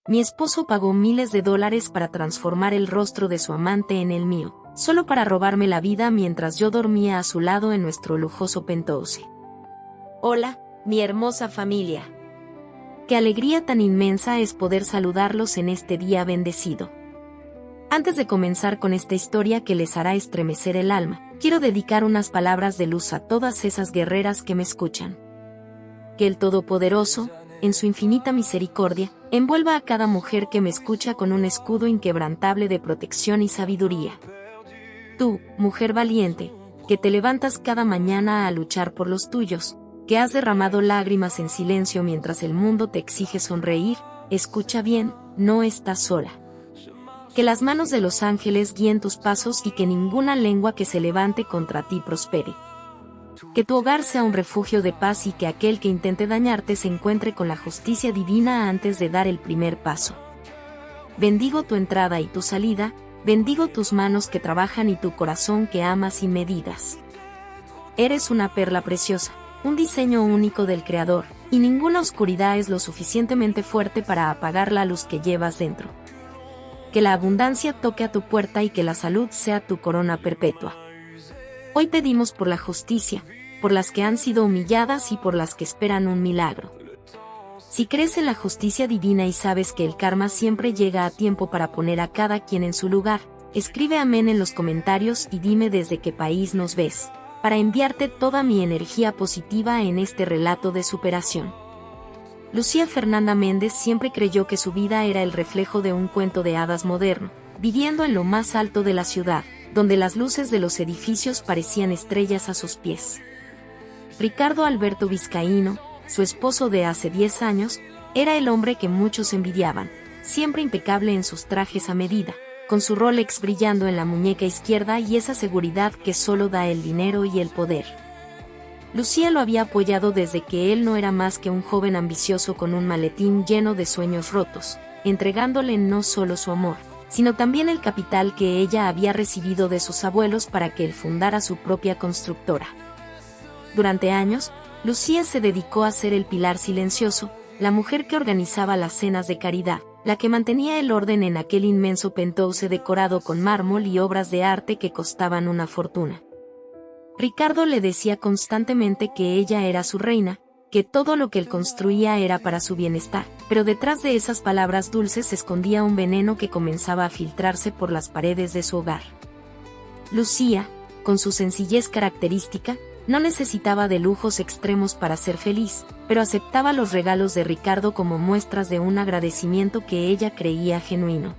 Mi esposo pagó miles de dólares para transformar el rostro de su amante en el mío, solo para robarme la vida mientras yo dormía a su lado en nuestro lujoso penthouse. Hola, mi hermosa familia. Qué alegría tan inmensa es poder saludarlos en este día bendecido. Antes de comenzar con esta historia que les hará estremecer el alma, quiero dedicar unas palabras de luz a todas esas guerreras que me escuchan. Que el Todopoderoso, en su infinita misericordia, envuelva a cada mujer que me escucha con un escudo inquebrantable de protección y sabiduría. Tú, mujer valiente, que te levantas cada mañana a luchar por los tuyos, que has derramado lágrimas en silencio mientras el mundo te exige sonreír, escucha bien, no estás sola. Que las manos de los ángeles guíen tus pasos y que ninguna lengua que se levante contra ti prospere. Que tu hogar sea un refugio de paz y que aquel que intente dañarte se encuentre con la justicia divina antes de dar el primer paso. Bendigo tu entrada y tu salida, bendigo tus manos que trabajan y tu corazón que ama sin medidas. Eres una perla preciosa, un diseño único del Creador, y ninguna oscuridad es lo suficientemente fuerte para apagar la luz que llevas dentro. Que la abundancia toque a tu puerta y que la salud sea tu corona perpetua. Hoy pedimos por la justicia, por las que han sido humilladas y por las que esperan un milagro. Si crees en la justicia divina y sabes que el karma siempre llega a tiempo para poner a cada quien en su lugar, escribe amén en los comentarios y dime desde qué país nos ves, para enviarte toda mi energía positiva en este relato de superación. Lucía Fernanda Méndez siempre creyó que su vida era el reflejo de un cuento de hadas moderno, viviendo en lo más alto de la ciudad, donde las luces de los edificios parecían estrellas a sus pies. Ricardo Alberto Vizcaíno, su esposo de hace 10 años, era el hombre que muchos envidiaban, siempre impecable en sus trajes a medida, con su Rolex brillando en la muñeca izquierda y esa seguridad que solo da el dinero y el poder. Lucía lo había apoyado desde que él no era más que un joven ambicioso con un maletín lleno de sueños rotos, entregándole no solo su amor, sino también el capital que ella había recibido de sus abuelos para que él fundara su propia constructora. Durante años, Lucía se dedicó a ser el pilar silencioso, la mujer que organizaba las cenas de caridad, la que mantenía el orden en aquel inmenso penthouse decorado con mármol y obras de arte que costaban una fortuna. Ricardo le decía constantemente que ella era su reina, que todo lo que él construía era para su bienestar, pero detrás de esas palabras dulces se escondía un veneno que comenzaba a filtrarse por las paredes de su hogar. Lucía, con su sencillez característica, no necesitaba de lujos extremos para ser feliz, pero aceptaba los regalos de Ricardo como muestras de un agradecimiento que ella creía genuino.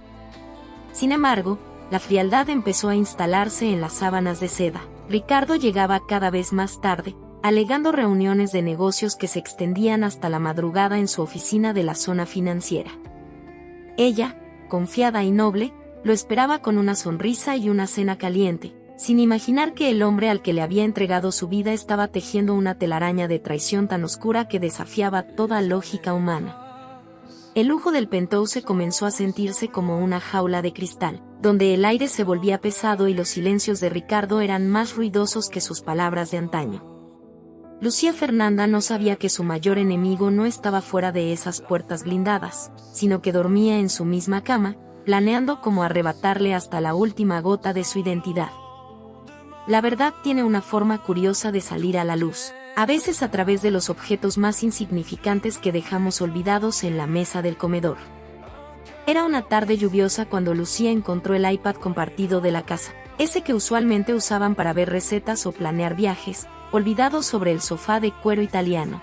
Sin embargo, la frialdad empezó a instalarse en las sábanas de seda. Ricardo llegaba cada vez más tarde, alegando reuniones de negocios que se extendían hasta la madrugada en su oficina de la zona financiera. Ella, confiada y noble, lo esperaba con una sonrisa y una cena caliente, sin imaginar que el hombre al que le había entregado su vida estaba tejiendo una telaraña de traición tan oscura que desafiaba toda lógica humana. El lujo del penthouse comenzó a sentirse como una jaula de cristal, donde el aire se volvía pesado y los silencios de Ricardo eran más ruidosos que sus palabras de antaño. Lucía Fernanda no sabía que su mayor enemigo no estaba fuera de esas puertas blindadas, sino que dormía en su misma cama, planeando cómo arrebatarle hasta la última gota de su identidad. La verdad tiene una forma curiosa de salir a la luz, a veces a través de los objetos más insignificantes que dejamos olvidados en la mesa del comedor. Era una tarde lluviosa cuando Lucía encontró el iPad compartido de la casa, ese que usualmente usaban para ver recetas o planear viajes, olvidado sobre el sofá de cuero italiano.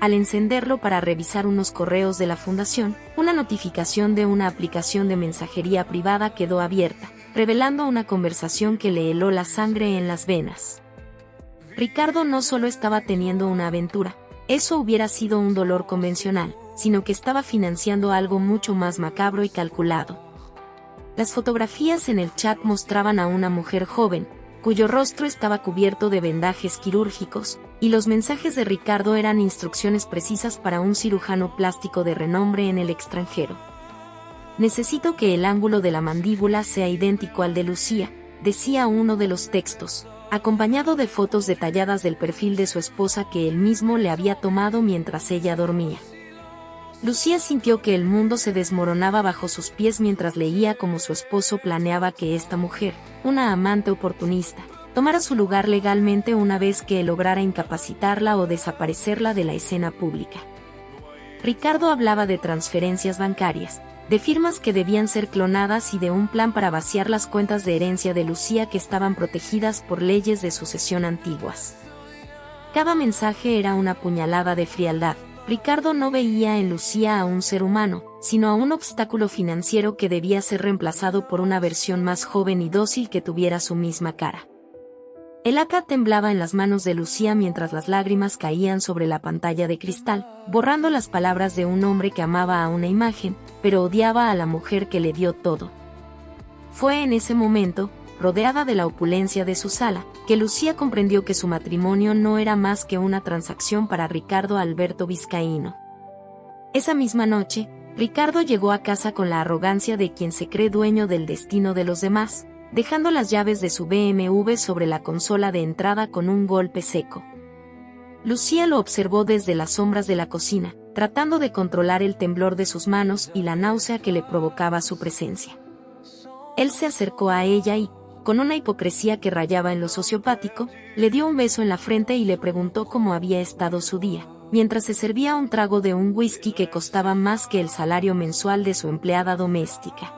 Al encenderlo para revisar unos correos de la fundación, una notificación de una aplicación de mensajería privada quedó abierta, revelando una conversación que le heló la sangre en las venas. Ricardo no solo estaba teniendo una aventura, eso hubiera sido un dolor convencional, sino que estaba financiando algo mucho más macabro y calculado. Las fotografías en el chat mostraban a una mujer joven, cuyo rostro estaba cubierto de vendajes quirúrgicos, y los mensajes de Ricardo eran instrucciones precisas para un cirujano plástico de renombre en el extranjero. Necesito que el ángulo de la mandíbula sea idéntico al de Lucía, decía uno de los textos, acompañado de fotos detalladas del perfil de su esposa que él mismo le había tomado mientras ella dormía. Lucía sintió que el mundo se desmoronaba bajo sus pies mientras leía cómo su esposo planeaba que esta mujer, una amante oportunista, tomara su lugar legalmente una vez que él lograra incapacitarla o desaparecerla de la escena pública. Ricardo hablaba de transferencias bancarias, de firmas que debían ser clonadas y de un plan para vaciar las cuentas de herencia de Lucía que estaban protegidas por leyes de sucesión antiguas. Cada mensaje era una puñalada de frialdad. Ricardo no veía en Lucía a un ser humano, sino a un obstáculo financiero que debía ser reemplazado por una versión más joven y dócil que tuviera su misma cara. El AK temblaba en las manos de Lucía mientras las lágrimas caían sobre la pantalla de cristal, borrando las palabras de un hombre que amaba a una imagen, pero odiaba a la mujer que le dio todo. Fue en ese momento, rodeada de la opulencia de su sala, que Lucía comprendió que su matrimonio no era más que una transacción para Ricardo Alberto Vizcaíno. Esa misma noche, Ricardo llegó a casa con la arrogancia de quien se cree dueño del destino de los demás, dejando las llaves de su BMW sobre la consola de entrada con un golpe seco. Lucía lo observó desde las sombras de la cocina, tratando de controlar el temblor de sus manos y la náusea que le provocaba su presencia. Él se acercó a ella y, con una hipocresía que rayaba en lo sociopático, le dio un beso en la frente y le preguntó cómo había estado su día, mientras se servía un trago de un whisky que costaba más que el salario mensual de su empleada doméstica.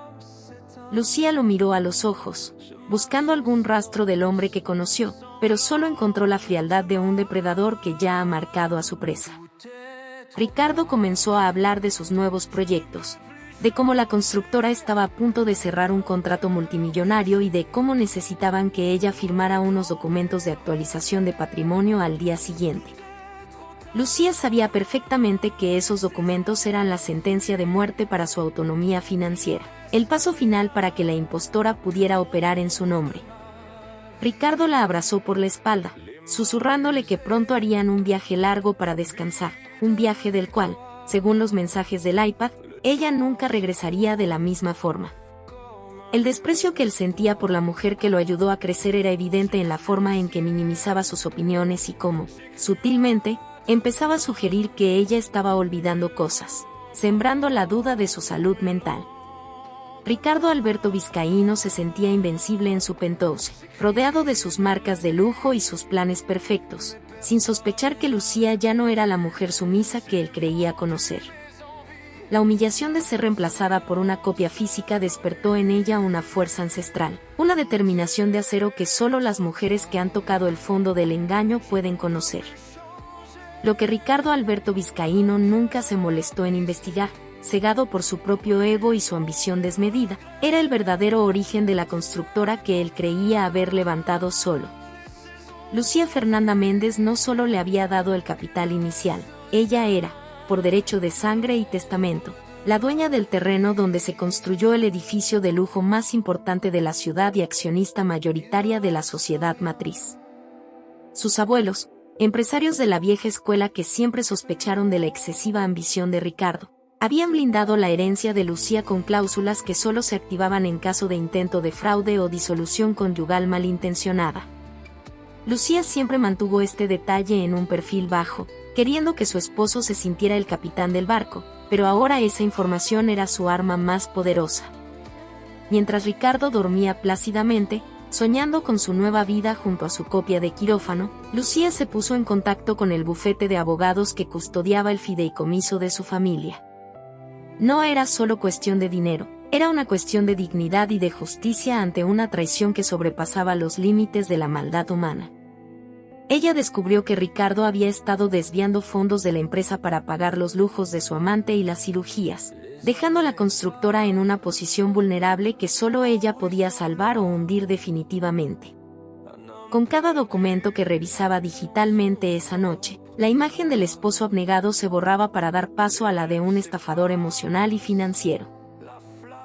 Lucía lo miró a los ojos, buscando algún rastro del hombre que conoció, pero solo encontró la frialdad de un depredador que ya ha marcado a su presa. Ricardo comenzó a hablar de sus nuevos proyectos, de cómo la constructora estaba a punto de cerrar un contrato multimillonario y de cómo necesitaban que ella firmara unos documentos de actualización de patrimonio al día siguiente. Lucía sabía perfectamente que esos documentos eran la sentencia de muerte para su autonomía financiera, el paso final para que la impostora pudiera operar en su nombre. Ricardo la abrazó por la espalda, susurrándole que pronto harían un viaje largo para descansar, un viaje del cual, según los mensajes del iPad, ella nunca regresaría de la misma forma. El desprecio que él sentía por la mujer que lo ayudó a crecer era evidente en la forma en que minimizaba sus opiniones y cómo, sutilmente, empezaba a sugerir que ella estaba olvidando cosas, sembrando la duda de su salud mental. Ricardo Alberto Vizcaíno se sentía invencible en su penthouse, rodeado de sus marcas de lujo y sus planes perfectos, sin sospechar que Lucía ya no era la mujer sumisa que él creía conocer. La humillación de ser reemplazada por una copia física despertó en ella una fuerza ancestral, una determinación de acero que solo las mujeres que han tocado el fondo del engaño pueden conocer. Lo que Ricardo Alberto Vizcaíno nunca se molestó en investigar, cegado por su propio ego y su ambición desmedida, era el verdadero origen de la constructora que él creía haber levantado solo. Lucía Fernanda Méndez no solo le había dado el capital inicial, ella era, por derecho de sangre y testamento, la dueña del terreno donde se construyó el edificio de lujo más importante de la ciudad y accionista mayoritaria de la sociedad matriz. Sus abuelos, empresarios de la vieja escuela que siempre sospecharon de la excesiva ambición de Ricardo, habían blindado la herencia de Lucía con cláusulas que solo se activaban en caso de intento de fraude o disolución conyugal malintencionada. Lucía siempre mantuvo este detalle en un perfil bajo, queriendo que su esposo se sintiera el capitán del barco, pero ahora esa información era su arma más poderosa. Mientras Ricardo dormía plácidamente, soñando con su nueva vida junto a su copia de quirófano, Lucía se puso en contacto con el bufete de abogados que custodiaba el fideicomiso de su familia. No era solo cuestión de dinero, era una cuestión de dignidad y de justicia ante una traición que sobrepasaba los límites de la maldad humana. Ella descubrió que Ricardo había estado desviando fondos de la empresa para pagar los lujos de su amante y las cirugías, dejando a la constructora en una posición vulnerable que solo ella podía salvar o hundir definitivamente. Con cada documento que revisaba digitalmente esa noche, la imagen del esposo abnegado se borraba para dar paso a la de un estafador emocional y financiero.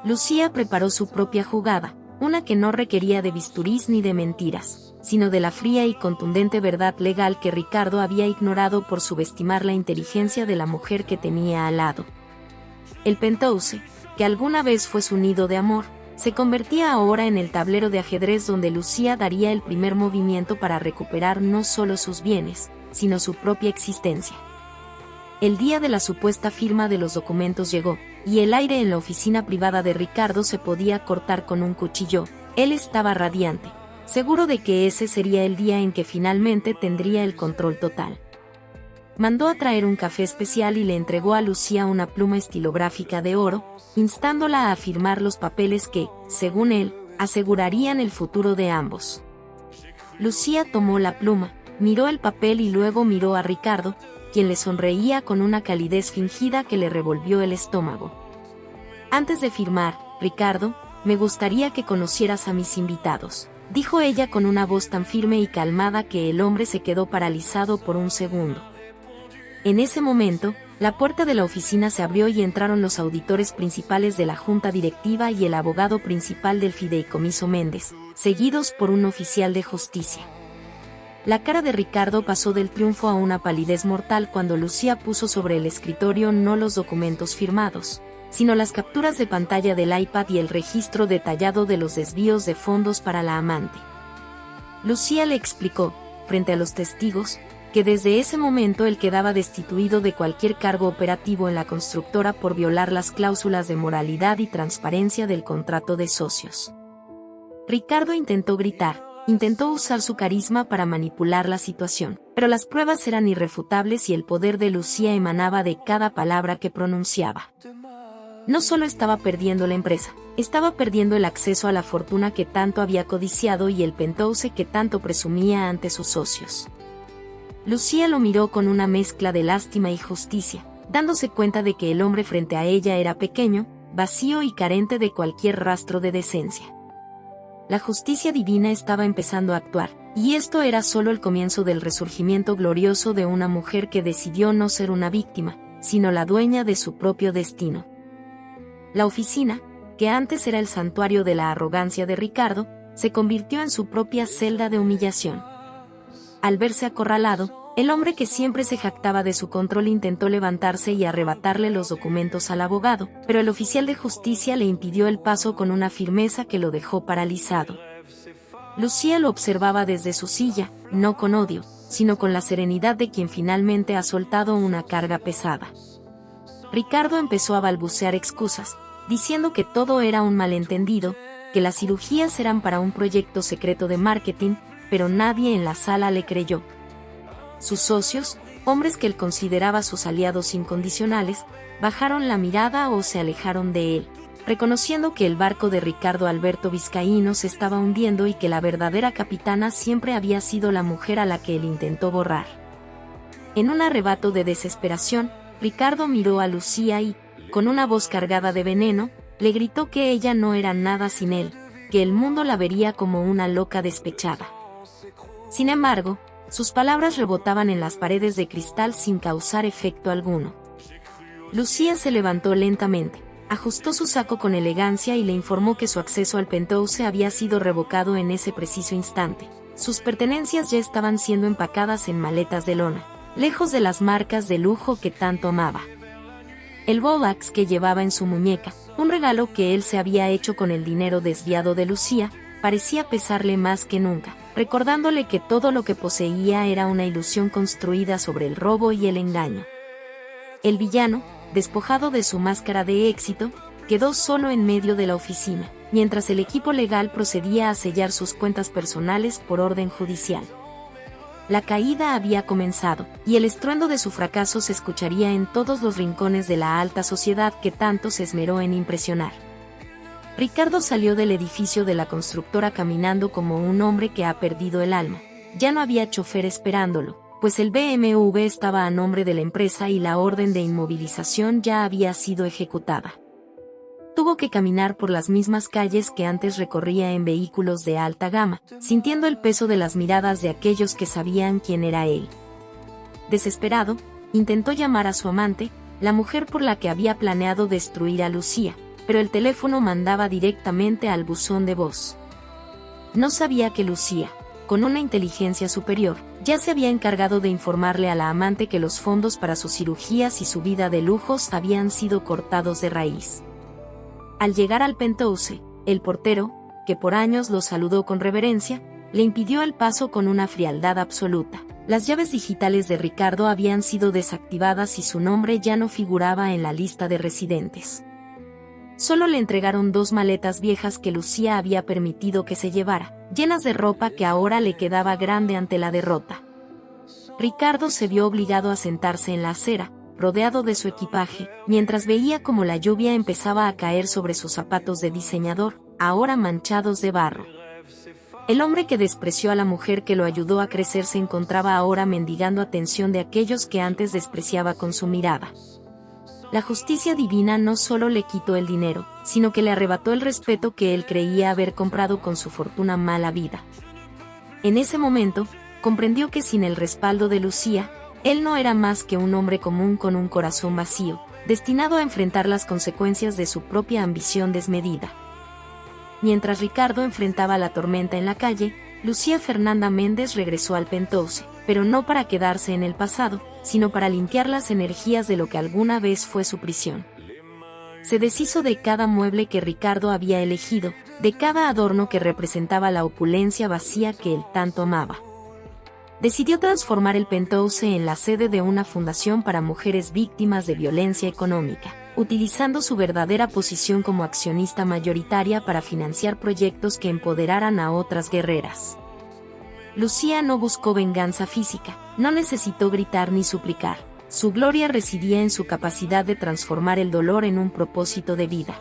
Lucía preparó su propia jugada, una que no requería de bisturís ni de mentiras, sino de la fría y contundente verdad legal que Ricardo había ignorado por subestimar la inteligencia de la mujer que tenía al lado. El penthouse, que alguna vez fue su nido de amor, se convertía ahora en el tablero de ajedrez donde Lucía daría el primer movimiento para recuperar no solo sus bienes, sino su propia existencia. El día de la supuesta firma de los documentos llegó, y el aire en la oficina privada de Ricardo se podía cortar con un cuchillo. Él estaba radiante, seguro de que ese sería el día en que finalmente tendría el control total. Mandó a traer un café especial y le entregó a Lucía una pluma estilográfica de oro, instándola a firmar los papeles que, según él, asegurarían el futuro de ambos. Lucía tomó la pluma, miró el papel y luego miró a Ricardo, quien le sonreía con una calidez fingida que le revolvió el estómago. Antes de firmar, Ricardo, me gustaría que conocieras a mis invitados, dijo ella con una voz tan firme y calmada que el hombre se quedó paralizado por un segundo. En ese momento, la puerta de la oficina se abrió y entraron los auditores principales de la junta directiva y el abogado principal del fideicomiso Méndez, seguidos por un oficial de justicia. La cara de Ricardo pasó del triunfo a una palidez mortal cuando Lucía puso sobre el escritorio no los documentos firmados, sino las capturas de pantalla del iPad y el registro detallado de los desvíos de fondos para la amante. Lucía le explicó, frente a los testigos, que desde ese momento él quedaba destituido de cualquier cargo operativo en la constructora por violar las cláusulas de moralidad y transparencia del contrato de socios. Ricardo intentó gritar, intentó usar su carisma para manipular la situación, pero las pruebas eran irrefutables y el poder de Lucía emanaba de cada palabra que pronunciaba. No solo estaba perdiendo la empresa, estaba perdiendo el acceso a la fortuna que tanto había codiciado y el penthouse que tanto presumía ante sus socios. Lucía lo miró con una mezcla de lástima y justicia, dándose cuenta de que el hombre frente a ella era pequeño, vacío y carente de cualquier rastro de decencia. La justicia divina estaba empezando a actuar, y esto era solo el comienzo del resurgimiento glorioso de una mujer que decidió no ser una víctima, sino la dueña de su propio destino. La oficina, que antes era el santuario de la arrogancia de Ricardo, se convirtió en su propia celda de humillación. Al verse acorralado, el hombre que siempre se jactaba de su control intentó levantarse y arrebatarle los documentos al abogado, pero el oficial de justicia le impidió el paso con una firmeza que lo dejó paralizado. Lucía lo observaba desde su silla, no con odio, sino con la serenidad de quien finalmente ha soltado una carga pesada. Ricardo empezó a balbucear excusas, diciendo que todo era un malentendido, que las cirugías eran para un proyecto secreto de marketing, pero nadie en la sala le creyó. Sus socios, hombres que él consideraba sus aliados incondicionales, bajaron la mirada o se alejaron de él, reconociendo que el barco de Ricardo Alberto Vizcaíno se estaba hundiendo y que la verdadera capitana siempre había sido la mujer a la que él intentó borrar. En un arrebato de desesperación, Ricardo miró a Lucía y, con una voz cargada de veneno, le gritó que ella no era nada sin él, que el mundo la vería como una loca despechada. Sin embargo, sus palabras rebotaban en las paredes de cristal sin causar efecto alguno. Lucía se levantó lentamente, ajustó su saco con elegancia y le informó que su acceso al penthouse había sido revocado en ese preciso instante. Sus pertenencias ya estaban siendo empacadas en maletas de lona, lejos de las marcas de lujo que tanto amaba. El Rolex que llevaba en su muñeca, un regalo que él se había hecho con el dinero desviado de Lucía, parecía pesarle más que nunca, recordándole que todo lo que poseía era una ilusión construida sobre el robo y el engaño. El villano, despojado de su máscara de éxito, quedó solo en medio de la oficina, mientras el equipo legal procedía a sellar sus cuentas personales por orden judicial. La caída había comenzado, y el estruendo de su fracaso se escucharía en todos los rincones de la alta sociedad que tanto se esmeró en impresionar. Ricardo salió del edificio de la constructora caminando como un hombre que ha perdido el alma. Ya no había chofer esperándolo, pues el BMW estaba a nombre de la empresa y la orden de inmovilización ya había sido ejecutada. Tuvo que caminar por las mismas calles que antes recorría en vehículos de alta gama, sintiendo el peso de las miradas de aquellos que sabían quién era él. Desesperado, intentó llamar a su amante, la mujer por la que había planeado destruir a Lucía, pero el teléfono mandaba directamente al buzón de voz. No sabía que Lucía, con una inteligencia superior, ya se había encargado de informarle a la amante que los fondos para sus cirugías y su vida de lujos habían sido cortados de raíz. Al llegar al penthouse, el portero, que por años lo saludó con reverencia, le impidió el paso con una frialdad absoluta. Las llaves digitales de Ricardo habían sido desactivadas y su nombre ya no figuraba en la lista de residentes. Solo le entregaron 2 maletas viejas que Lucía había permitido que se llevara, llenas de ropa que ahora le quedaba grande ante la derrota. Ricardo se vio obligado a sentarse en la acera, rodeado de su equipaje, mientras veía cómo la lluvia empezaba a caer sobre sus zapatos de diseñador, ahora manchados de barro. El hombre que despreció a la mujer que lo ayudó a crecer se encontraba ahora mendigando atención de aquellos que antes despreciaba con su mirada. La justicia divina no solo le quitó el dinero, sino que le arrebató el respeto que él creía haber comprado con su fortuna mala vida. En ese momento, comprendió que sin el respaldo de Lucía, él no era más que un hombre común con un corazón vacío, destinado a enfrentar las consecuencias de su propia ambición desmedida. Mientras Ricardo enfrentaba la tormenta en la calle, Lucía Fernanda Méndez regresó al Penthouse, pero no para quedarse en el pasado, sino para limpiar las energías de lo que alguna vez fue su prisión. Se deshizo de cada mueble que Ricardo había elegido, de cada adorno que representaba la opulencia vacía que él tanto amaba. Decidió transformar el Penthouse en la sede de una fundación para mujeres víctimas de violencia económica, utilizando su verdadera posición como accionista mayoritaria para financiar proyectos que empoderaran a otras guerreras. Lucía no buscó venganza física, no necesitó gritar ni suplicar. Su gloria residía en su capacidad de transformar el dolor en un propósito de vida.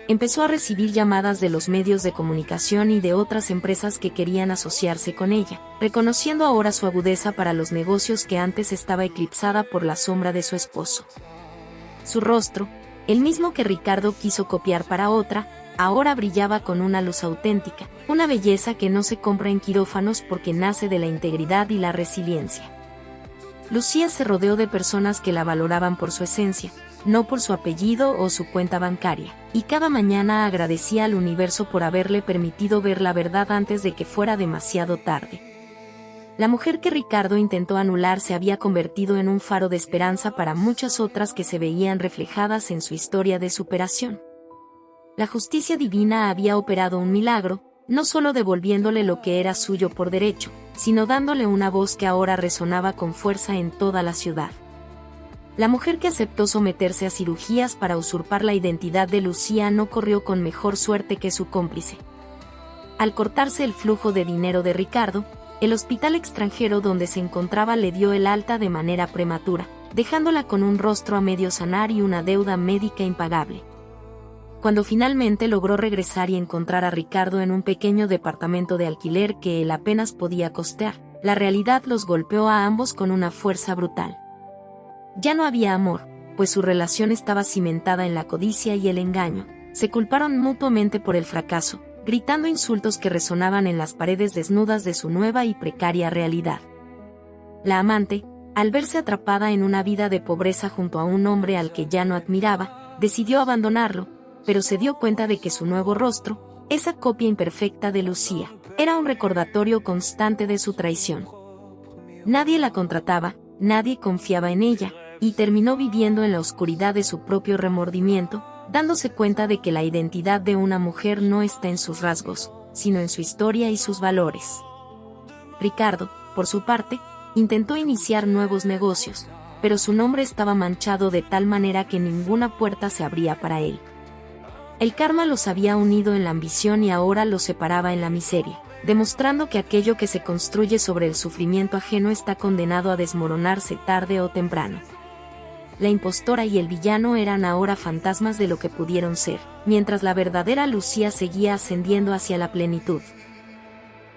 Empezó a recibir llamadas de los medios de comunicación y de otras empresas que querían asociarse con ella, reconociendo ahora su agudeza para los negocios que antes estaba eclipsada por la sombra de su esposo. Su rostro, el mismo que Ricardo quiso copiar para otra, ahora brillaba con una luz auténtica, una belleza que no se compra en quirófanos porque nace de la integridad y la resiliencia. Lucía se rodeó de personas que la valoraban por su esencia, no por su apellido o su cuenta bancaria, y cada mañana agradecía al universo por haberle permitido ver la verdad antes de que fuera demasiado tarde. La mujer que Ricardo intentó anular se había convertido en un faro de esperanza para muchas otras que se veían reflejadas en su historia de superación. La justicia divina había operado un milagro, no solo devolviéndole lo que era suyo por derecho, sino dándole una voz que ahora resonaba con fuerza en toda la ciudad. La mujer que aceptó someterse a cirugías para usurpar la identidad de Lucía no corrió con mejor suerte que su cómplice. Al cortarse el flujo de dinero de Ricardo, el hospital extranjero donde se encontraba le dio el alta de manera prematura, dejándola con un rostro a medio sanar y una deuda médica impagable. Cuando finalmente logró regresar y encontrar a Ricardo en un pequeño departamento de alquiler que él apenas podía costear, la realidad los golpeó a ambos con una fuerza brutal. Ya no había amor, pues su relación estaba cimentada en la codicia y el engaño. Se culparon mutuamente por el fracaso, gritando insultos que resonaban en las paredes desnudas de su nueva y precaria realidad. La amante, al verse atrapada en una vida de pobreza junto a un hombre al que ya no admiraba, decidió abandonarlo, pero se dio cuenta de que su nuevo rostro, esa copia imperfecta de Lucía, era un recordatorio constante de su traición. Nadie la contrataba, nadie confiaba en ella, y terminó viviendo en la oscuridad de su propio remordimiento, dándose cuenta de que la identidad de una mujer no está en sus rasgos, sino en su historia y sus valores. Ricardo, por su parte, intentó iniciar nuevos negocios, pero su nombre estaba manchado de tal manera que ninguna puerta se abría para él. El karma los había unido en la ambición y ahora los separaba en la miseria, demostrando que aquello que se construye sobre el sufrimiento ajeno está condenado a desmoronarse tarde o temprano. La impostora y el villano eran ahora fantasmas de lo que pudieron ser, mientras la verdadera Lucía seguía ascendiendo hacia la plenitud.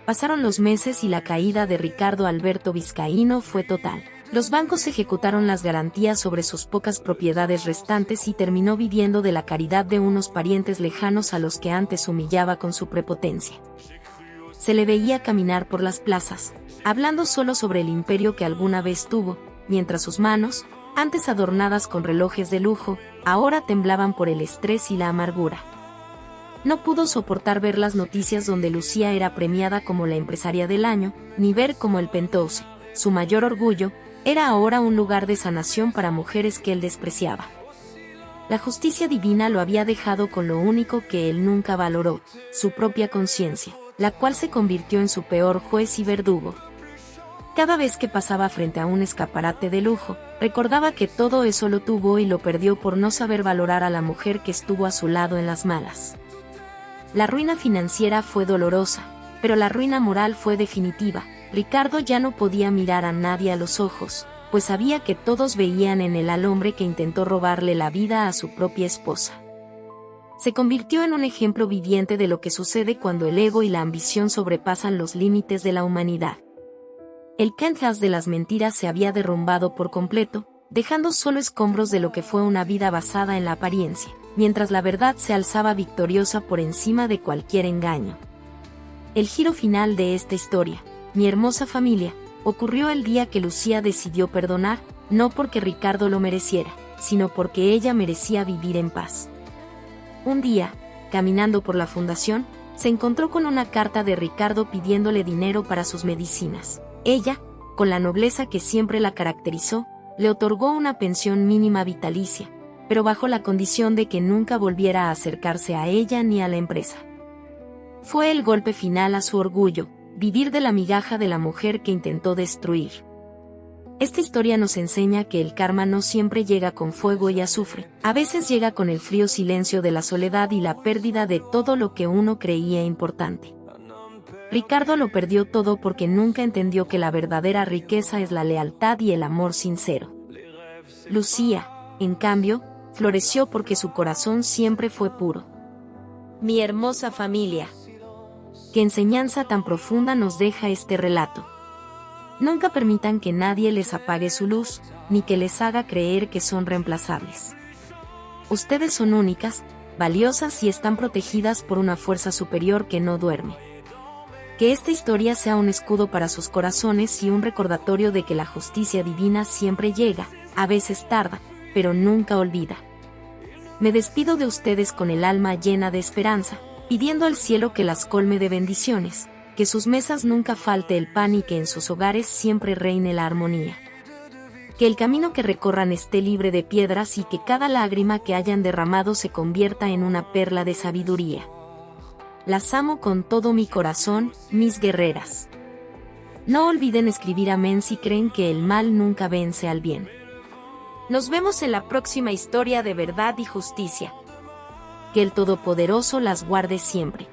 Pasaron los meses y la caída de Ricardo Alberto Vizcaíno fue total. Los bancos ejecutaron las garantías sobre sus pocas propiedades restantes y terminó viviendo de la caridad de unos parientes lejanos a los que antes humillaba con su prepotencia. Se le veía caminar por las plazas, hablando solo sobre el imperio que alguna vez tuvo, mientras sus manos, antes adornadas con relojes de lujo, ahora temblaban por el estrés y la amargura. No pudo soportar ver las noticias donde Lucía era premiada como la empresaria del año, ni ver cómo el Penthouse, su mayor orgullo, era ahora un lugar de sanación para mujeres que él despreciaba. La justicia divina lo había dejado con lo único que él nunca valoró, su propia conciencia, la cual se convirtió en su peor juez y verdugo. Cada vez que pasaba frente a un escaparate de lujo, recordaba que todo eso lo tuvo y lo perdió por no saber valorar a la mujer que estuvo a su lado en las malas. La ruina financiera fue dolorosa, pero la ruina moral fue definitiva. Ricardo ya no podía mirar a nadie a los ojos, pues sabía que todos veían en él al hombre que intentó robarle la vida a su propia esposa. Se convirtió en un ejemplo viviente de lo que sucede cuando el ego y la ambición sobrepasan los límites de la humanidad. El penthouse de las mentiras se había derrumbado por completo, dejando solo escombros de lo que fue una vida basada en la apariencia, mientras la verdad se alzaba victoriosa por encima de cualquier engaño. El giro final de esta historia, Mi hermosa familia, ocurrió el día que Lucía decidió perdonar, no porque Ricardo lo mereciera, sino porque ella merecía vivir en paz. Un día, caminando por la fundación, se encontró con una carta de Ricardo pidiéndole dinero para sus medicinas. Ella, con la nobleza que siempre la caracterizó, le otorgó una pensión mínima vitalicia, pero bajo la condición de que nunca volviera a acercarse a ella ni a la empresa. Fue el golpe final a su orgullo, vivir de la migaja de la mujer que intentó destruir. Esta historia nos enseña que el karma no siempre llega con fuego y azufre, a veces llega con el frío silencio de la soledad y la pérdida de todo lo que uno creía importante. Ricardo lo perdió todo porque nunca entendió que la verdadera riqueza es la lealtad y el amor sincero. Lucía, en cambio, floreció porque su corazón siempre fue puro. Mi hermosa familia. Qué enseñanza tan profunda nos deja este relato. Nunca permitan que nadie les apague su luz, ni que les haga creer que son reemplazables. Ustedes son únicas, valiosas y están protegidas por una fuerza superior que no duerme. Que esta historia sea un escudo para sus corazones y un recordatorio de que la justicia divina siempre llega, a veces tarda, pero nunca olvida. Me despido de ustedes con el alma llena de esperanza, pidiendo al cielo que las colme de bendiciones, que sus mesas nunca falte el pan y que en sus hogares siempre reine la armonía. Que el camino que recorran esté libre de piedras y que cada lágrima que hayan derramado se convierta en una perla de sabiduría. Las amo con todo mi corazón, mis guerreras. No olviden escribir amén si creen que el mal nunca vence al bien. Nos vemos en la próxima historia de verdad y justicia. Que el Todopoderoso las guarde siempre.